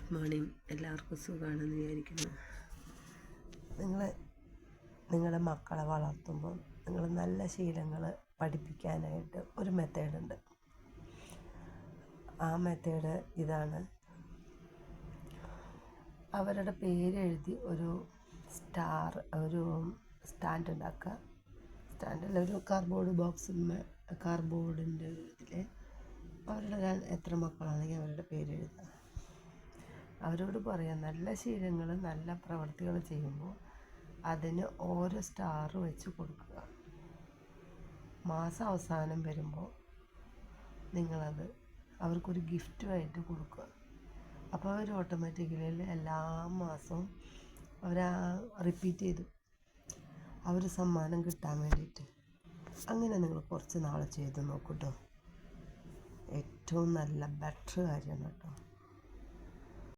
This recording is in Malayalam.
Good morning. എല്ലാവർക്കും സുഖമാണെന്ന് വിചാരിക്കുന്നു. നിങ്ങളുടെ മക്കളെ വളർത്തുമ്പോൾ നിങ്ങൾ നല്ല ശീലങ്ങൾ പഠിപ്പിക്കാനായിട്ട് ഒരു മെത്തേഡുണ്ട്. ആ മെത്തേഡ് ഇതാണ്. അവരുടെ പേരെഴുതി ഒരു സ്റ്റാൻഡ് ഉണ്ടാക്കുക. സ്റ്റാൻഡിൽ ഒരു കാർഡ്ബോർഡിൻ്റെ ഇതിൽ അവരുടെ എത്ര മക്കളാണെങ്കിൽ അവരുടെ പേരെഴുതുക. അവരോട് പറയാം, നല്ല ശീലങ്ങൾ നല്ല പ്രവൃത്തികൾ ചെയ്യുമ്പോൾ അതിന് ഓരോ സ്റ്റാർ വെച്ച് കൊടുക്കുക. മാസം അവസാനം വരുമ്പോൾ നിങ്ങളത് അവർക്കൊരു ഗിഫ്റ്റുമായിട്ട് കൊടുക്കുക. അപ്പോൾ അവർ ഓട്ടോമാറ്റിക്കലി എല്ലാ മാസവും അവർ റിപ്പീറ്റ് ചെയ്തു ആ ഒരു സമ്മാനം കിട്ടാൻ വേണ്ടിയിട്ട്. അങ്ങനെ നിങ്ങൾ കുറച്ച് നാൾ ചെയ്ത് നോക്കൂ കേട്ടോ. ഏറ്റവും നല്ല ബെറ്റർ കാര്യമാണ് കേട്ടോ.